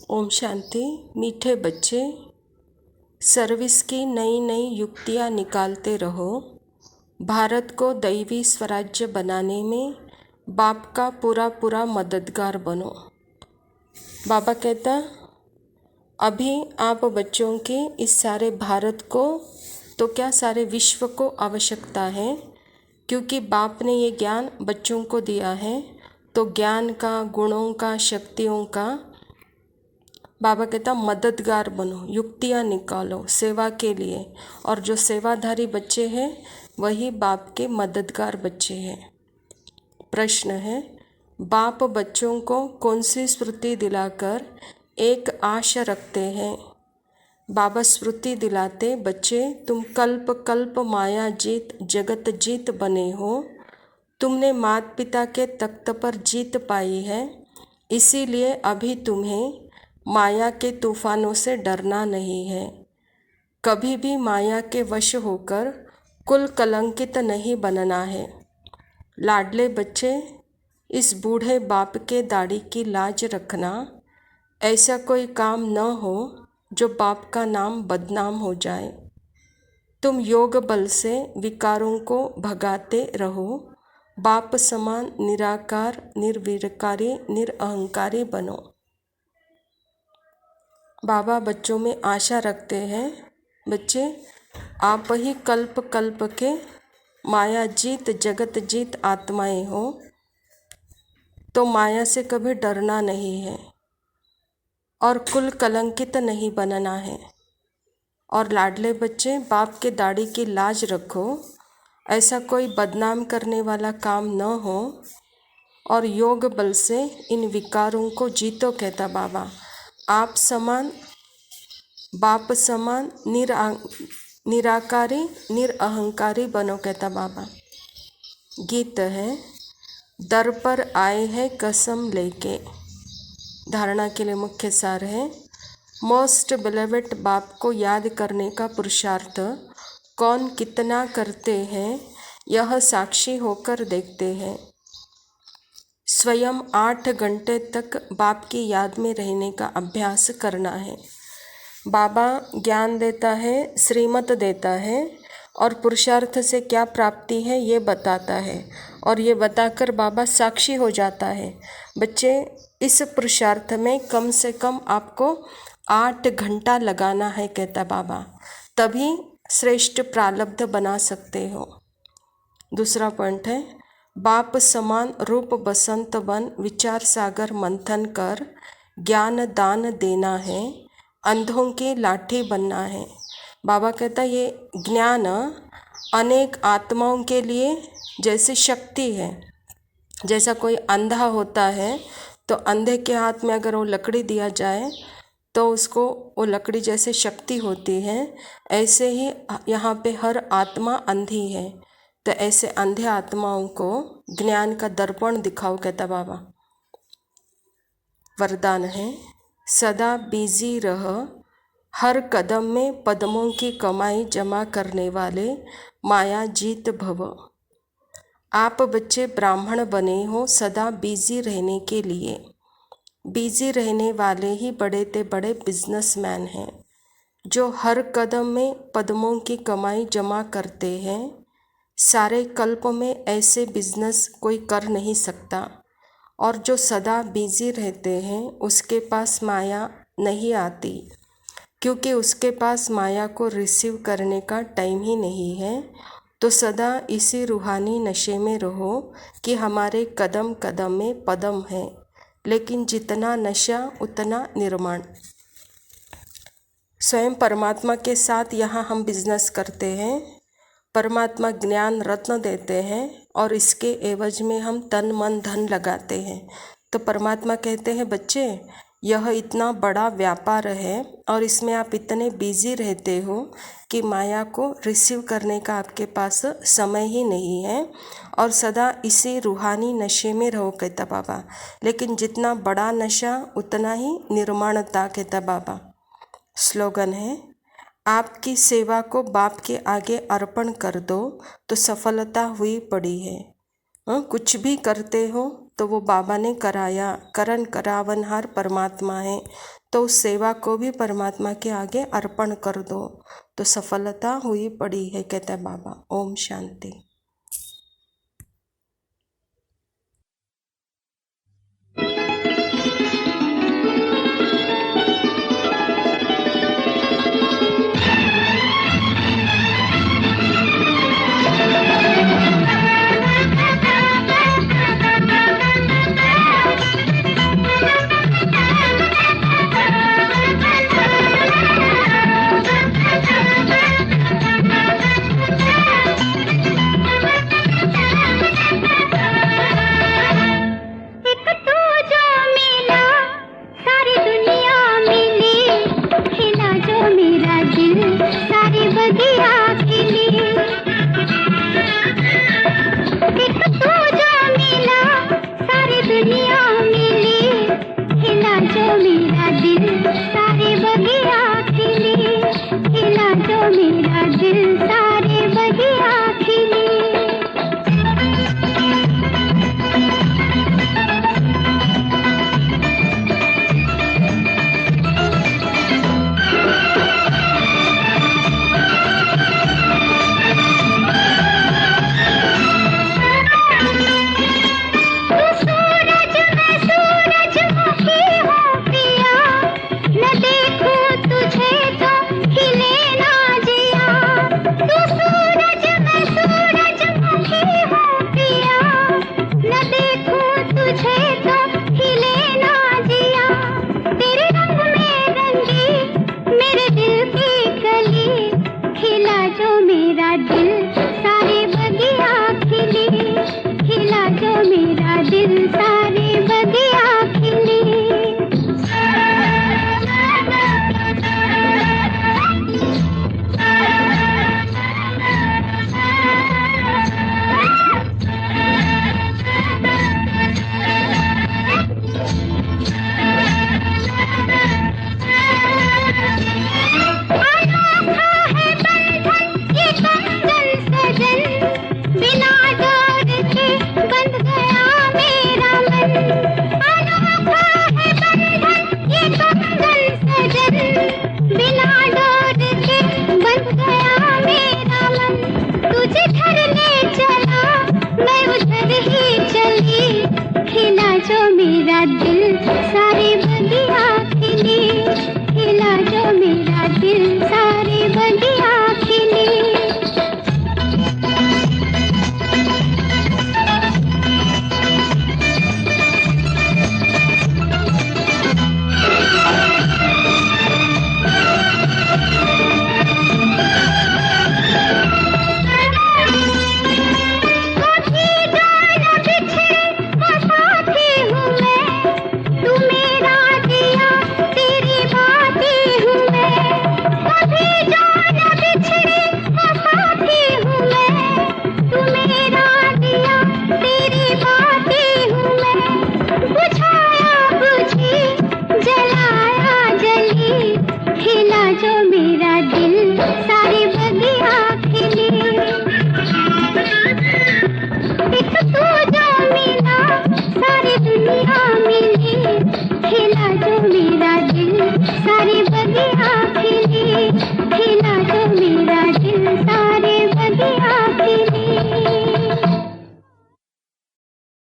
ओम शांति। मीठे बच्चे, सर्विस की नई नई युक्तियाँ निकालते रहो। भारत को दैवी स्वराज्य बनाने में बाप का पूरा पूरा मददगार बनो। बाबा कहता, अभी आप बच्चों की इस सारे भारत को तो क्या सारे विश्व को आवश्यकता है, क्योंकि बाप ने ये ज्ञान बच्चों को दिया है। तो ज्ञान का, गुणों का, शक्तियों का बाबा कहता मददगार बनो, युक्तियाँ निकालो सेवा के लिए। और जो सेवाधारी बच्चे हैं वही बाप के मददगार बच्चे हैं। प्रश्न है, बाप बच्चों को कौन सी स्मृति दिलाकर एक आशा रखते हैं? बाबा स्मृति दिलाते, बच्चे तुम कल्प कल्प माया जीत जगत जीत बने हो। तुमने माता पिता के तख्त पर जीत पाई है, इसीलिए अभी तुम्हें माया के तूफानों से डरना नहीं है। कभी भी माया के वश होकर कुल कलंकित नहीं बनना है। लाडले बच्चे, इस बूढ़े बाप के दाढ़ी की लाज रखना। ऐसा कोई काम न हो जो बाप का नाम बदनाम हो जाए। तुम योग बल से विकारों को भगाते रहो। बाप समान निराकार, निर्विकारी, निरअहंकारी बनो। बाबा बच्चों में आशा रखते हैं, बच्चे आप ही कल्प कल्प के माया जीत जगत जीत आत्माएं हो, तो माया से कभी डरना नहीं है और कुल कलंकित नहीं बनना है। और लाडले बच्चे, बाप के दाढ़ी की लाज रखो। ऐसा कोई बदनाम करने वाला काम न हो और योग बल से इन विकारों को जीतो। कहता बाबा, आप समान, बाप समान निराकारी, निरअहंकारी बनो। कहता बाबा। गीत है, दर पर आए हैं कसम लेके। धारणा के लिए मुख्य सार है, मोस्ट बिलीवेड बाप को याद करने का पुरुषार्थ कौन कितना करते हैं, यह साक्षी होकर देखते हैं। स्वयं 8 घंटे तक बाप की याद में रहने का अभ्यास करना है। बाबा ज्ञान देता है, श्रीमत देता है और पुरुषार्थ से क्या प्राप्ति है ये बताता है, और ये बताकर बाबा साक्षी हो जाता है। बच्चे, इस पुरुषार्थ में कम से कम आपको 8 घंटा लगाना है। कहता बाबा, तभी श्रेष्ठ प्रारब्ध बना सकते हो। दूसरा पॉइंट है, बाप समान रूप बसंत बन विचार सागर मंथन कर ज्ञान दान देना है, अंधों की लाठी बनना है। बाबा कहता, ये ज्ञान अनेक आत्माओं के लिए जैसी शक्ति है। जैसा कोई अंधा होता है तो अंधे के हाथ में अगर वो लकड़ी दिया जाए तो उसको वो लकड़ी जैसे शक्ति होती है, ऐसे ही यहाँ पे हर आत्मा अंधी है। तो ऐसे अंधे आत्माओं को ज्ञान का दर्पण दिखाओ। कहता बाबा। वरदान है, सदा बिजी रह, हर कदम में पद्मों की कमाई जमा करने वाले माया जीत भव। आप बच्चे ब्राह्मण बने हो सदा बिजी रहने के लिए। बिजी रहने वाले ही बड़े ते बड़े बिजनेसमैन हैं, जो हर कदम में पद्मों की कमाई जमा करते हैं। सारे कल्प में ऐसे बिजनेस कोई कर नहीं सकता। और जो सदा बिजी रहते हैं उसके पास माया नहीं आती, क्योंकि उसके पास माया को रिसीव करने का टाइम ही नहीं है। तो सदा इसी रूहानी नशे में रहो कि हमारे कदम कदम में पदम है, लेकिन जितना नशा उतना निर्माण। स्वयं परमात्मा के साथ यहाँ हम बिजनेस करते हैं। परमात्मा ज्ञान रत्न देते हैं और इसके एवज में हम तन मन धन लगाते हैं। तो परमात्मा कहते हैं, बच्चे यह इतना बड़ा व्यापार है और इसमें आप इतने बिजी रहते हो कि माया को रिसीव करने का आपके पास समय ही नहीं है और सदा इसी रूहानी नशे में रहो। कहता बाबा। लेकिन जितना बड़ा नशा उतना ही निर्माणता। कहता बाबा। स्लोगन है, आपकी सेवा को बाप के आगे अर्पण कर दो तो सफलता हुई पड़ी है। कुछ भी करते हो तो वो बाबा ने कराया, करन करावनहार परमात्मा है, तो उस सेवा को भी परमात्मा के आगे अर्पण कर दो तो सफलता हुई पड़ी है, कहता है बाबा। ओम शांति। मेरा दिल